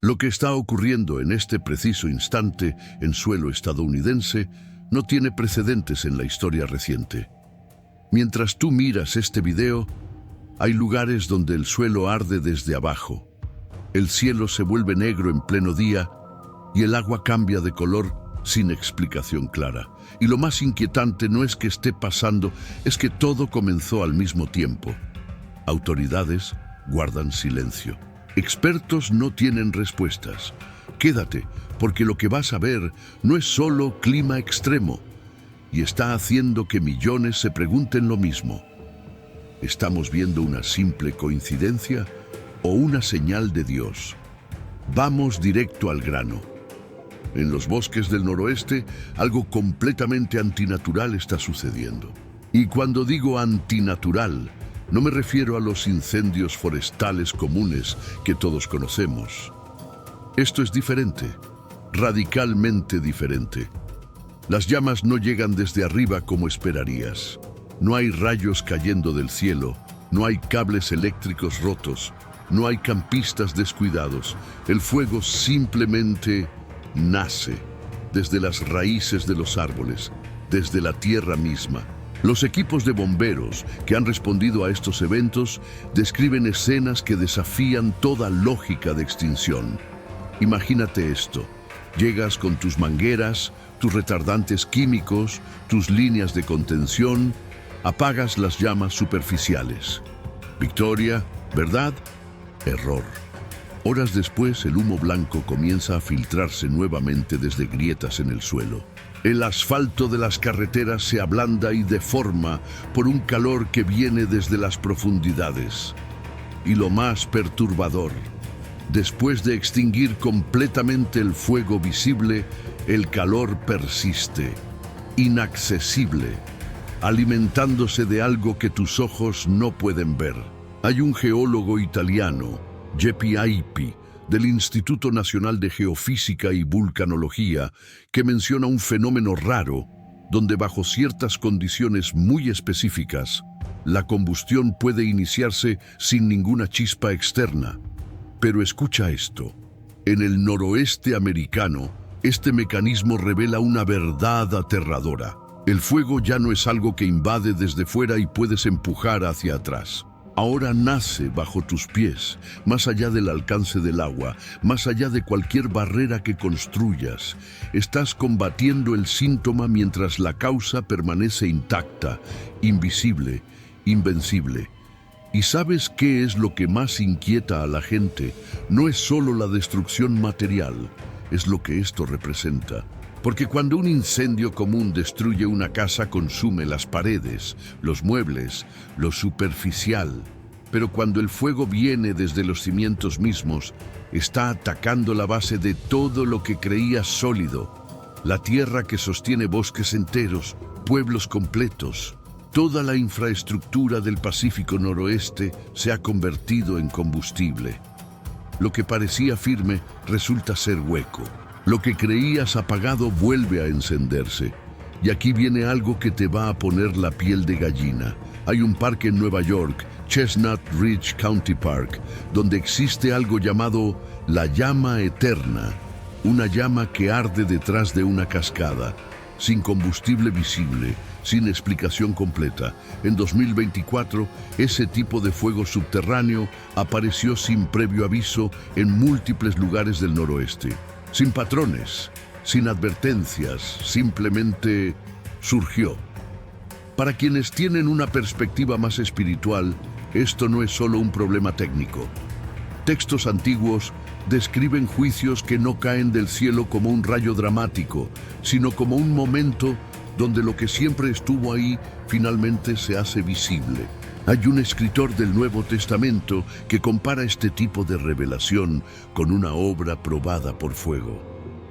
Lo que está ocurriendo en este preciso instante en suelo estadounidense no tiene precedentes en la historia reciente. Mientras tú miras este video, hay lugares donde el suelo arde desde abajo. El cielo se vuelve negro en pleno día y el agua cambia de color sin explicación clara. Y lo más inquietante no es que esté pasando, es que todo comenzó al mismo tiempo. Autoridades guardan silencio. Expertos no tienen respuestas. Quédate, porque lo que vas a ver no es solo clima extremo, y está haciendo que millones se pregunten lo mismo. ¿Estamos viendo una simple coincidencia o una señal de Dios? Vamos directo al grano. En los bosques del noroeste, algo completamente antinatural está sucediendo. Y cuando digo antinatural, no me refiero a los incendios forestales comunes que todos conocemos. Esto es diferente, radicalmente diferente. Las llamas no llegan desde arriba como esperarías. No hay rayos cayendo del cielo, no hay cables eléctricos rotos, no hay campistas descuidados. El fuego simplemente nace desde las raíces de los árboles, desde la tierra misma. Los equipos de bomberos que han respondido a estos eventos describen escenas que desafían toda lógica de extinción. Imagínate esto. Llegas con tus mangueras, tus retardantes químicos, tus líneas de contención, apagas las llamas superficiales. Victoria, ¿verdad? Error. Horas después, el humo blanco comienza a filtrarse nuevamente desde grietas en el suelo. El asfalto de las carreteras se ablanda y deforma por un calor que viene desde las profundidades. Y lo más perturbador, después de extinguir completamente el fuego visible, el calor persiste, inaccesible, alimentándose de algo que tus ojos no pueden ver. Hay un geólogo italiano, Geppi Aipi, del Instituto Nacional de Geofísica y Vulcanología, que menciona un fenómeno raro, donde bajo ciertas condiciones muy específicas, la combustión puede iniciarse sin ninguna chispa externa. Pero escucha esto, en el noroeste americano, este mecanismo revela una verdad aterradora. El fuego ya no es algo que invade desde fuera y puedes empujar hacia atrás. Ahora nace bajo tus pies, más allá del alcance del agua, más allá de cualquier barrera que construyas. Estás combatiendo el síntoma mientras la causa permanece intacta, invisible, invencible. ¿Y sabes qué es lo que más inquieta a la gente? No es solo la destrucción material, es lo que esto representa. Porque cuando un incendio común destruye una casa, consume las paredes, los muebles, lo superficial. Pero cuando el fuego viene desde los cimientos mismos, está atacando la base de todo lo que creías sólido. La tierra que sostiene bosques enteros, pueblos completos. Toda la infraestructura del Pacífico Noroeste se ha convertido en combustible. Lo que parecía firme resulta ser hueco. Lo que creías apagado vuelve a encenderse. Y aquí viene algo que te va a poner la piel de gallina. Hay un parque en Nueva York, Chestnut Ridge County Park, donde existe algo llamado la llama eterna. Una llama que arde detrás de una cascada, sin combustible visible, sin explicación completa. En 2024, ese tipo de fuego subterráneo apareció sin previo aviso en múltiples lugares del noroeste. Sin patrones, sin advertencias, simplemente surgió. Para quienes tienen una perspectiva más espiritual, esto no es solo un problema técnico. Textos antiguos describen juicios que no caen del cielo como un rayo dramático, sino como un momento donde lo que siempre estuvo ahí finalmente se hace visible. Hay un escritor del Nuevo Testamento que compara este tipo de revelación con una obra probada por fuego.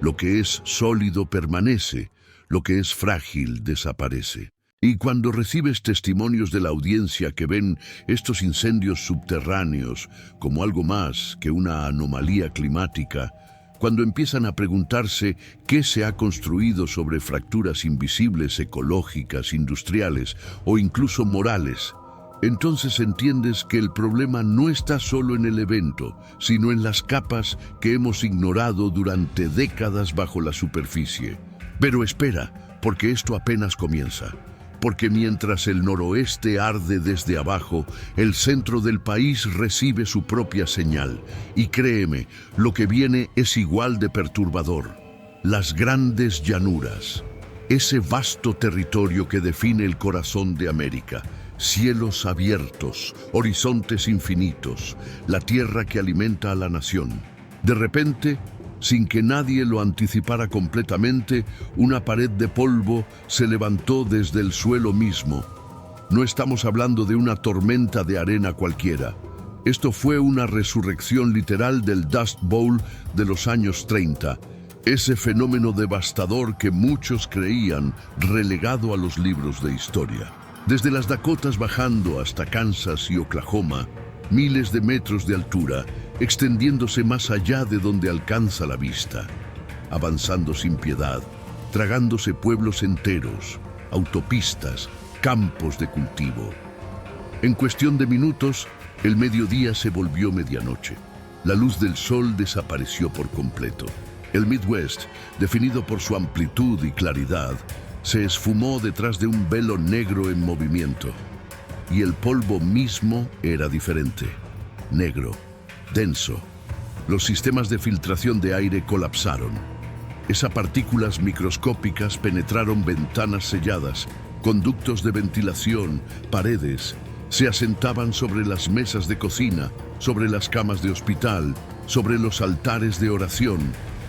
Lo que es sólido permanece, lo que es frágil desaparece. Y cuando recibes testimonios de la audiencia que ven estos incendios subterráneos como algo más que una anomalía climática, cuando empiezan a preguntarse qué se ha construido sobre fracturas invisibles ecológicas, industriales o incluso morales, entonces entiendes que el problema no está solo en el evento, sino en las capas que hemos ignorado durante décadas bajo la superficie. Pero espera, porque esto apenas comienza. Porque mientras el noroeste arde desde abajo, el centro del país recibe su propia señal. Y créeme, lo que viene es igual de perturbador. Las grandes llanuras, ese vasto territorio que define el corazón de América. Cielos abiertos, horizontes infinitos, la tierra que alimenta a la nación. De repente, sin que nadie lo anticipara completamente, una pared de polvo se levantó desde el suelo mismo. No estamos hablando de una tormenta de arena cualquiera. Esto fue una resurrección literal del Dust Bowl de los años 30, ese fenómeno devastador que muchos creían relegado a los libros de historia. Desde las Dakotas bajando hasta Kansas y Oklahoma, miles de metros de altura, extendiéndose más allá de donde alcanza la vista, avanzando sin piedad, tragándose pueblos enteros, autopistas, campos de cultivo. En cuestión de minutos, el mediodía se volvió medianoche. La luz del sol desapareció por completo. El Midwest, definido por su amplitud y claridad, se esfumó detrás de un velo negro en movimiento. Y el polvo mismo era diferente. Negro, denso. Los sistemas de filtración de aire colapsaron. Esas partículas microscópicas penetraron ventanas selladas, conductos de ventilación, paredes. Se asentaban sobre las mesas de cocina, sobre las camas de hospital, sobre los altares de oración.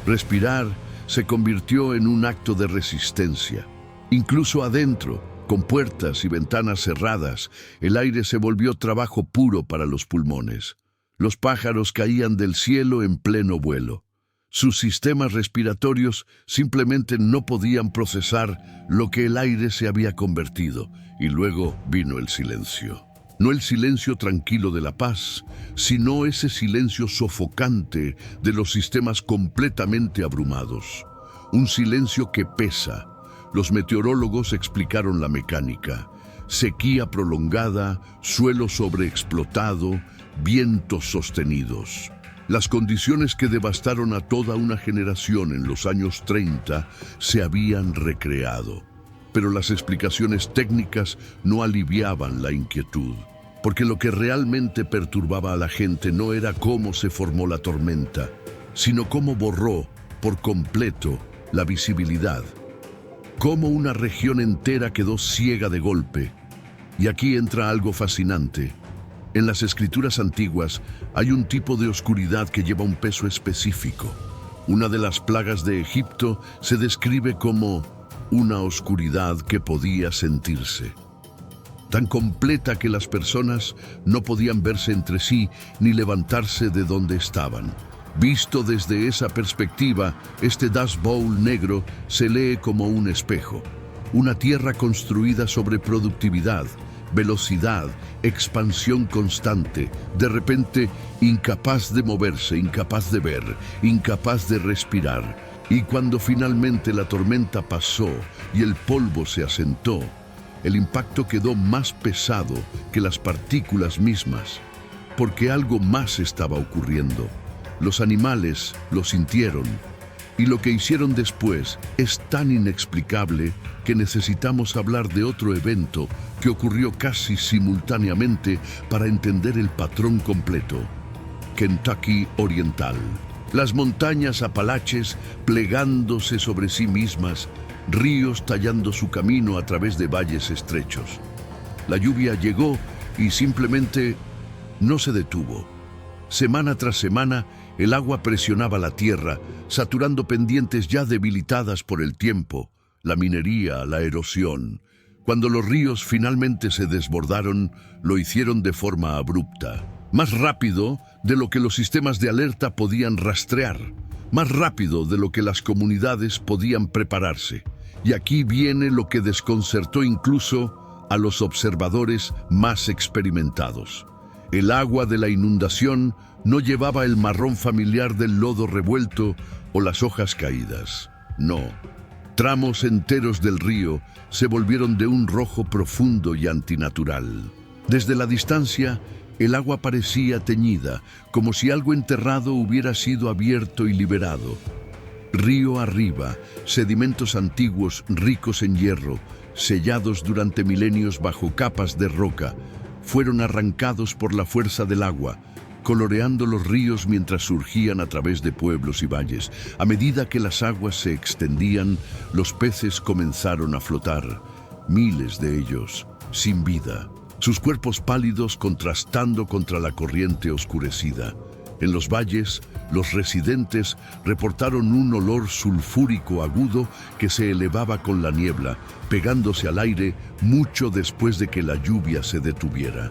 Respirar se convirtió en un acto de resistencia. Incluso adentro, con puertas y ventanas cerradas, el aire se volvió trabajo puro para los pulmones. Los pájaros caían del cielo en pleno vuelo. Sus sistemas respiratorios simplemente no podían procesar lo que el aire se había convertido, y luego vino el silencio. No el silencio tranquilo de la paz, sino ese silencio sofocante de los sistemas completamente abrumados. Un silencio que pesa. Los meteorólogos explicaron la mecánica. Sequía prolongada, suelo sobreexplotado, vientos sostenidos. Las condiciones que devastaron a toda una generación en los años 30 se habían recreado. Pero las explicaciones técnicas no aliviaban la inquietud, porque lo que realmente perturbaba a la gente no era cómo se formó la tormenta, sino cómo borró por completo la visibilidad. Cómo una región entera quedó ciega de golpe. Y aquí entra algo fascinante. En las escrituras antiguas hay un tipo de oscuridad que lleva un peso específico. Una de las plagas de Egipto se describe como una oscuridad que podía sentirse. Tan completa que las personas no podían verse entre sí ni levantarse de donde estaban. Visto desde esa perspectiva, este Dust Bowl negro se lee como un espejo. Una tierra construida sobre productividad, velocidad, expansión constante, de repente incapaz de moverse, incapaz de ver, incapaz de respirar. Y cuando finalmente la tormenta pasó y el polvo se asentó, el impacto quedó más pesado que las partículas mismas, porque algo más estaba ocurriendo. Los animales lo sintieron, y lo que hicieron después es tan inexplicable que necesitamos hablar de otro evento que ocurrió casi simultáneamente para entender el patrón completo. Kentucky Oriental. Las montañas Apalaches plegándose sobre sí mismas, ríos tallando su camino a través de valles estrechos. La lluvia llegó y simplemente no se detuvo. Semana tras semana, el agua presionaba la tierra, saturando pendientes ya debilitadas por el tiempo, la minería, la erosión. Cuando los ríos finalmente se desbordaron, lo hicieron de forma abrupta. Más rápido de lo que los sistemas de alerta podían rastrear. Más rápido de lo que las comunidades podían prepararse. Y aquí viene lo que desconcertó incluso a los observadores más experimentados. El agua de la inundación no llevaba el marrón familiar del lodo revuelto o las hojas caídas. No. Tramos enteros del río se volvieron de un rojo profundo y antinatural. Desde la distancia, el agua parecía teñida, como si algo enterrado hubiera sido abierto y liberado. Río arriba, sedimentos antiguos ricos en hierro, sellados durante milenios bajo capas de roca, fueron arrancados por la fuerza del agua, coloreando los ríos mientras surgían a través de pueblos y valles. A medida que las aguas se extendían, los peces comenzaron a flotar, miles de ellos, sin vida, sus cuerpos pálidos contrastando contra la corriente oscurecida. En los valles, los residentes reportaron un olor sulfúrico agudo que se elevaba con la niebla, pegándose al aire mucho después de que la lluvia se detuviera.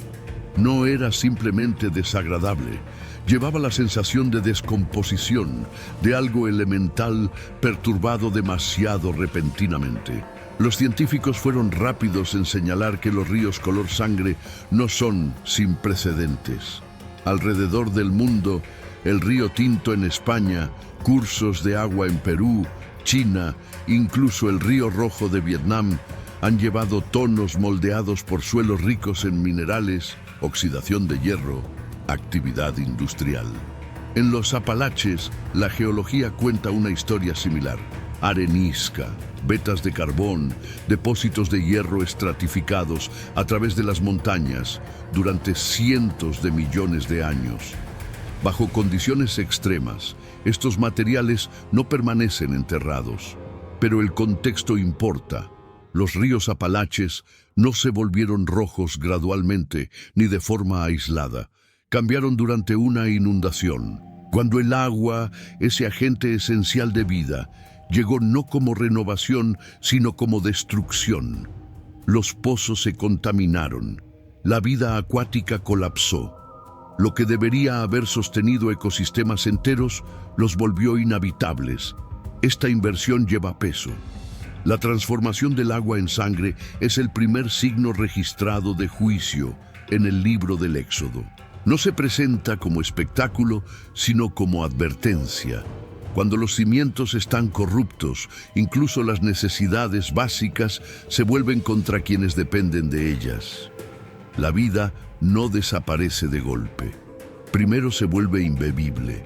No era simplemente desagradable, llevaba la sensación de descomposición, de algo elemental perturbado demasiado repentinamente. Los científicos fueron rápidos en señalar que los ríos color sangre no son sin precedentes. Alrededor del mundo, el río Tinto en España, cursos de agua en Perú, China, incluso el río Rojo de Vietnam, han llevado tonos moldeados por suelos ricos en minerales, oxidación de hierro, actividad industrial. En los Apalaches, la geología cuenta una historia similar. Arenisca, vetas de carbón, depósitos de hierro estratificados a través de las montañas durante cientos de millones de años. Bajo condiciones extremas, estos materiales no permanecen enterrados, pero el contexto importa. Los ríos Apalaches no se volvieron rojos gradualmente ni de forma aislada. Cambiaron durante una inundación, cuando el agua, ese agente esencial de vida, llegó no como renovación, sino como destrucción. Los pozos se contaminaron, la vida acuática colapsó. Lo que debería haber sostenido ecosistemas enteros los volvió inhabitables. Esta inversión lleva peso. La transformación del agua en sangre es el primer signo registrado de juicio en el libro del Éxodo. No se presenta como espectáculo, sino como advertencia. Cuando los cimientos están corruptos, incluso las necesidades básicas se vuelven contra quienes dependen de ellas. La vida no desaparece de golpe. Primero se vuelve imbebible.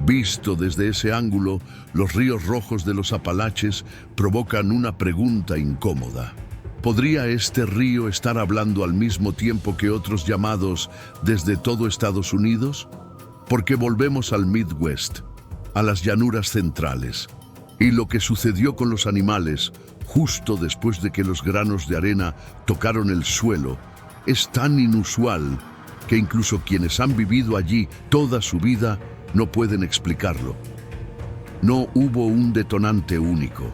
Visto desde ese ángulo, los ríos rojos de los Apalaches provocan una pregunta incómoda. ¿Podría este río estar hablando al mismo tiempo que otros llamados desde todo Estados Unidos? Porque volvemos al Midwest, a las llanuras centrales, y lo que sucedió con los animales justo después de que los granos de arena tocaron el suelo es tan inusual que incluso quienes han vivido allí toda su vida no pueden explicarlo. No hubo un detonante único,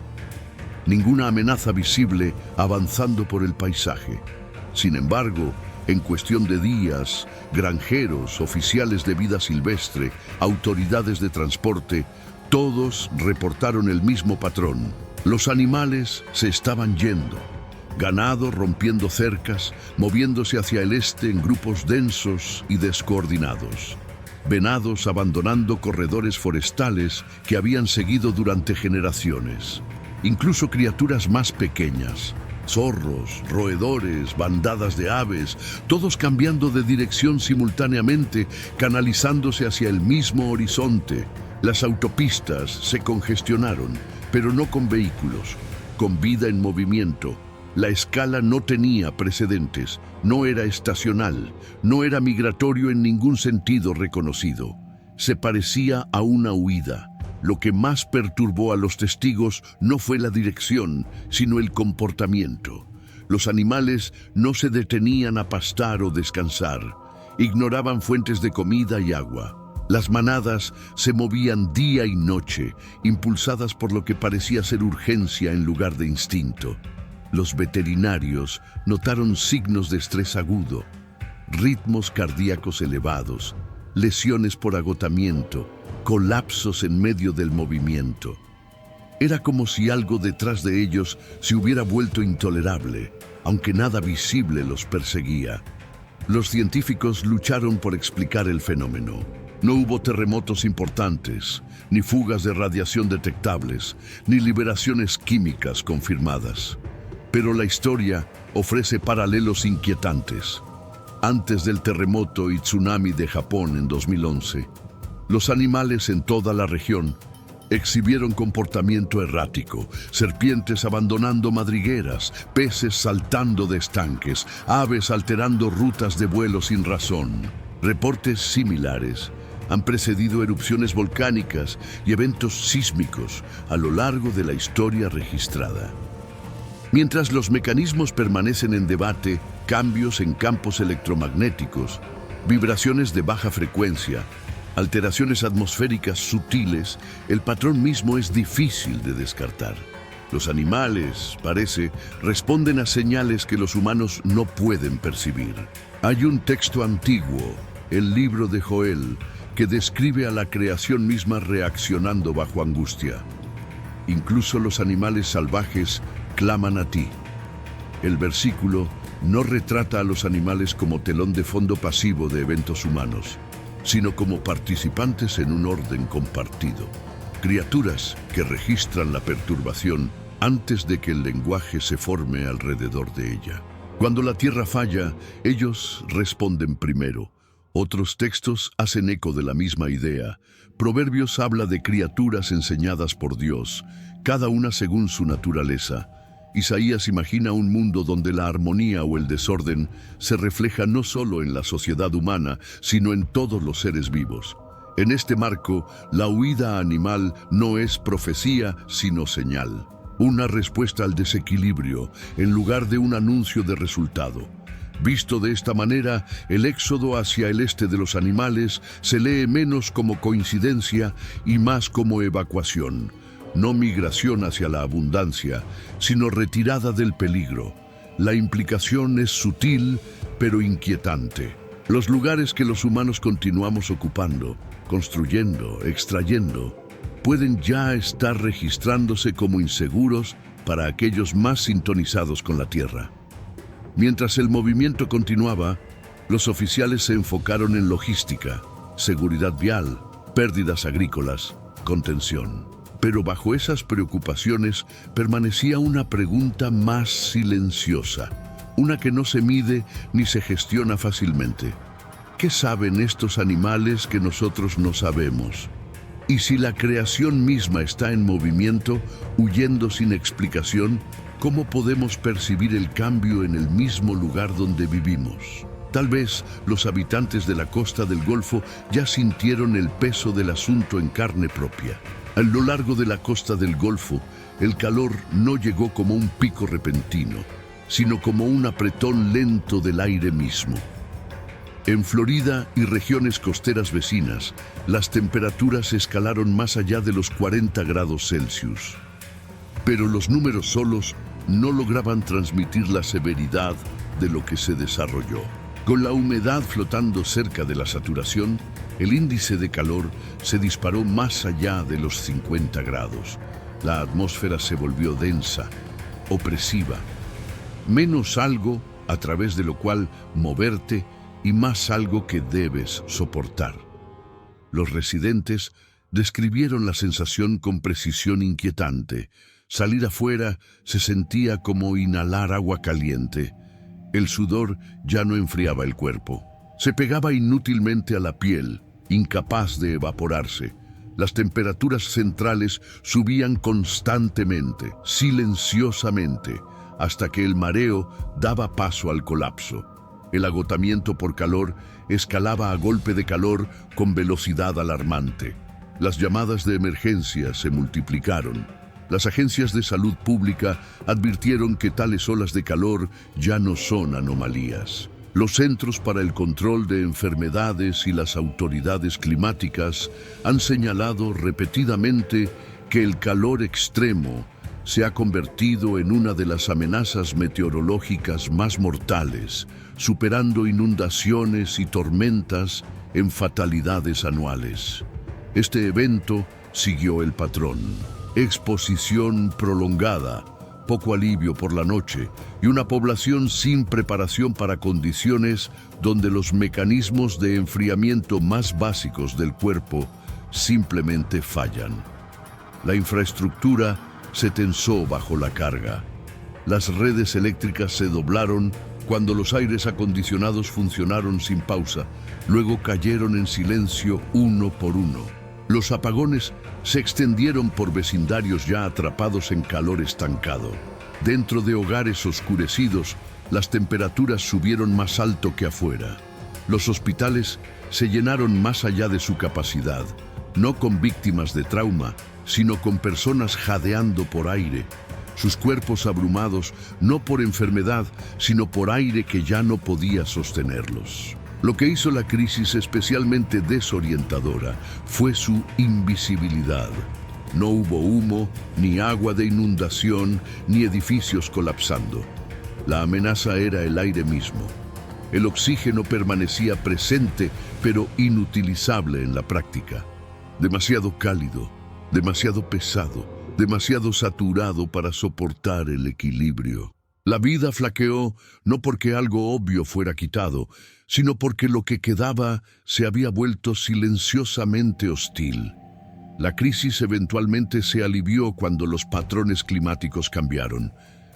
ninguna amenaza visible avanzando por el paisaje. Sin embargo, en cuestión de días, granjeros, oficiales de vida silvestre, autoridades de transporte, todos reportaron el mismo patrón. Los animales se estaban yendo. Ganado rompiendo cercas, moviéndose hacia el este en grupos densos y descoordinados. Venados abandonando corredores forestales que habían seguido durante generaciones. Incluso criaturas más pequeñas, zorros, roedores, bandadas de aves, todos cambiando de dirección simultáneamente, canalizándose hacia el mismo horizonte. Las autopistas se congestionaron, pero no con vehículos, con vida en movimiento. La escala no tenía precedentes, no era estacional, no era migratorio en ningún sentido reconocido. Se parecía a una huida. Lo que más perturbó a los testigos no fue la dirección, sino el comportamiento. Los animales no se detenían a pastar o descansar. Ignoraban fuentes de comida y agua. Las manadas se movían día y noche, impulsadas por lo que parecía ser urgencia en lugar de instinto. Los veterinarios notaron signos de estrés agudo, ritmos cardíacos elevados, lesiones por agotamiento, colapsos en medio del movimiento. Era como si algo detrás de ellos se hubiera vuelto intolerable, aunque nada visible los perseguía. Los científicos lucharon por explicar el fenómeno. No hubo terremotos importantes, ni fugas de radiación detectables, ni liberaciones químicas confirmadas. Pero la historia ofrece paralelos inquietantes. Antes del terremoto y tsunami de Japón en 2011, los animales en toda la región exhibieron comportamiento errático, serpientes abandonando madrigueras, peces saltando de estanques, aves alterando rutas de vuelo sin razón. Reportes similares han precedido erupciones volcánicas y eventos sísmicos a lo largo de la historia registrada. Mientras los mecanismos permanecen en debate, cambios en campos electromagnéticos, vibraciones de baja frecuencia, alteraciones atmosféricas sutiles, el patrón mismo es difícil de descartar. Los animales, parece, responden a señales que los humanos no pueden percibir. Hay un texto antiguo, el libro de Joel, que describe a la creación misma reaccionando bajo angustia. Incluso los animales salvajes claman a ti. El versículo no retrata a los animales como telón de fondo pasivo de eventos humanos, sino como participantes en un orden compartido, criaturas que registran la perturbación antes de que el lenguaje se forme alrededor de ella. Cuando la tierra falla, ellos responden primero. Otros textos hacen eco de la misma idea. Proverbios habla de criaturas enseñadas por Dios, cada una según su naturaleza. Isaías imagina un mundo donde la armonía o el desorden se refleja no solo en la sociedad humana, sino en todos los seres vivos. En este marco, la huida animal no es profecía, sino señal. Una respuesta al desequilibrio, en lugar de un anuncio de resultado. Visto de esta manera, el éxodo hacia el este de los animales se lee menos como coincidencia y más como evacuación. No migración hacia la abundancia, sino retirada del peligro. La implicación es sutil, pero inquietante. Los lugares que los humanos continuamos ocupando, construyendo, extrayendo, pueden ya estar registrándose como inseguros para aquellos más sintonizados con la tierra. Mientras el movimiento continuaba, los oficiales se enfocaron en logística, seguridad vial, pérdidas agrícolas, contención. Pero bajo esas preocupaciones permanecía una pregunta más silenciosa, una que no se mide ni se gestiona fácilmente. ¿Qué saben estos animales que nosotros no sabemos? Y si la creación misma está en movimiento, huyendo sin explicación, ¿cómo podemos percibir el cambio en el mismo lugar donde vivimos? Tal vez los habitantes de la costa del Golfo ya sintieron el peso del asunto en carne propia. A lo largo de la costa del Golfo, el calor no llegó como un pico repentino, sino como un apretón lento del aire mismo. En Florida y regiones costeras vecinas, las temperaturas escalaron más allá de los 40 grados Celsius. Pero los números solos no lograban transmitir la severidad de lo que se desarrolló. Con la humedad flotando cerca de la saturación, el índice de calor se disparó más allá de los 50 grados. La atmósfera se volvió densa, opresiva. Menos algo a través de lo cual moverte y más algo que debes soportar. Los residentes describieron la sensación con precisión inquietante. Salir afuera se sentía como inhalar agua caliente. El sudor ya no enfriaba el cuerpo. Se pegaba inútilmente a la piel, incapaz de evaporarse. Las temperaturas centrales subían constantemente, silenciosamente, hasta que el mareo daba paso al colapso. El agotamiento por calor escalaba a golpe de calor con velocidad alarmante. Las llamadas de emergencia se multiplicaron. Las agencias de salud pública advirtieron que tales olas de calor ya no son anomalías. Los Centros para el Control de Enfermedades y las autoridades climáticas han señalado repetidamente que el calor extremo se ha convertido en una de las amenazas meteorológicas más mortales, superando inundaciones y tormentas en fatalidades anuales. Este evento siguió el patrón: exposición prolongada, poco alivio por la noche y una población sin preparación para condiciones donde los mecanismos de enfriamiento más básicos del cuerpo simplemente fallan. La infraestructura se tensó bajo la carga. Las redes eléctricas se doblaron cuando los aires acondicionados funcionaron sin pausa, luego cayeron en silencio uno por uno. Los apagones se extendieron por vecindarios ya atrapados en calor estancado. Dentro de hogares oscurecidos, las temperaturas subieron más alto que afuera. Los hospitales se llenaron más allá de su capacidad, no con víctimas de trauma, sino con personas jadeando por aire, sus cuerpos abrumados no por enfermedad, sino por aire que ya no podía sostenerlos. Lo que hizo la crisis especialmente desorientadora fue su invisibilidad. No hubo humo, ni agua de inundación, ni edificios colapsando. La amenaza era el aire mismo. El oxígeno permanecía presente, pero inutilizable en la práctica. Demasiado cálido, demasiado pesado, demasiado saturado para soportar el equilibrio. La vida flaqueó no porque algo obvio fuera quitado, sino porque lo que quedaba se había vuelto silenciosamente hostil. La crisis eventualmente se alivió cuando los patrones climáticos cambiaron.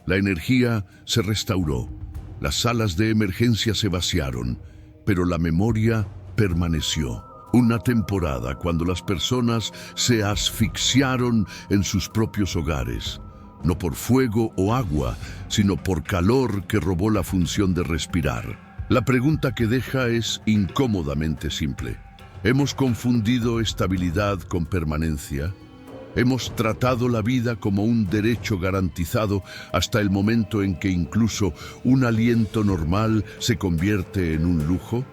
La energía se restauró, las salas de emergencia se vaciaron, pero la memoria permaneció. Una temporada cuando las personas se asfixiaron en sus propios hogares, no por fuego o agua, sino por calor que robó la función de respirar. La pregunta que deja es incómodamente simple. ¿Hemos confundido estabilidad con permanencia? ¿Hemos tratado la vida como un derecho garantizado hasta el momento en que incluso un aliento normal se convierte en un lujo?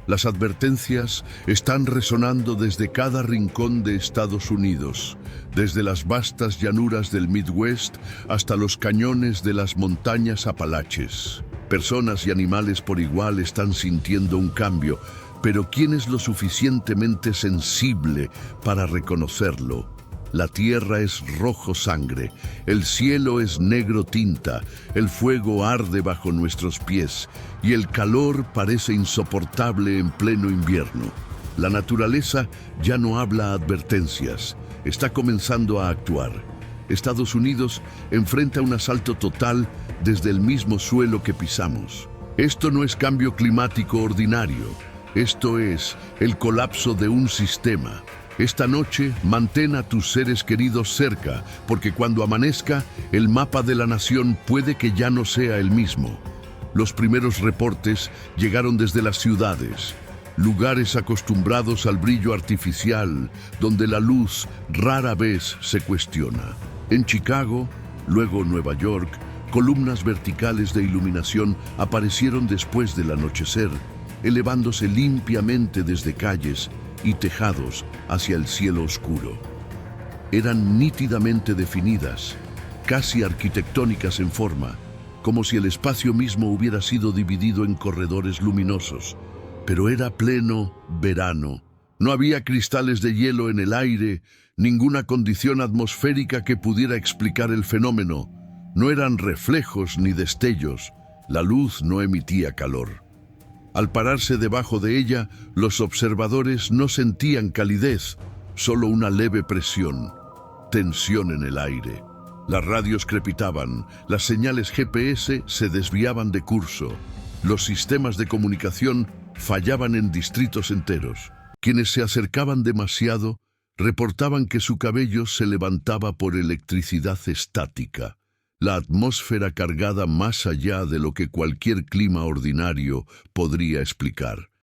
Las advertencias están resonando desde cada rincón de Estados Unidos, desde las vastas llanuras del Midwest hasta los cañones de las montañas Apalaches. Personas y animales por igual están sintiendo un cambio, pero ¿quién es lo suficientemente sensible para reconocerlo? La tierra es rojo sangre, el cielo es negro tinta, el fuego arde bajo nuestros pies y el calor parece insoportable en pleno invierno. La naturaleza ya no habla advertencias, está comenzando a actuar. Estados Unidos enfrenta un asalto total desde el mismo suelo que pisamos. Esto no es cambio climático ordinario, esto es el colapso de un sistema. Esta noche, mantén a tus seres queridos cerca, porque cuando amanezca, el mapa de la nación puede que ya no sea el mismo. Los primeros reportes llegaron desde las ciudades, lugares acostumbrados al brillo artificial, donde la luz rara vez se cuestiona. En Chicago, luego Nueva York, columnas verticales de iluminación aparecieron después del anochecer, elevándose limpiamente desde calles y tejados hacia el cielo oscuro. Eran nítidamente definidas, casi arquitectónicas en forma, como si el espacio mismo hubiera sido dividido en corredores luminosos. Pero era pleno verano. No había cristales de hielo en el aire, ninguna condición atmosférica que pudiera explicar el fenómeno. No eran reflejos ni destellos. La luz no emitía calor. Al pararse debajo de ella, los observadores no sentían calidez, solo una leve presión, tensión en el aire. Las radios crepitaban, las señales GPS se desviaban de curso, los sistemas de comunicación fallaban en distritos enteros. Quienes se acercaban demasiado reportaban que su cabello se levantaba por electricidad estática. La atmósfera cargada más allá de lo que cualquier clima ordinario podría explicar.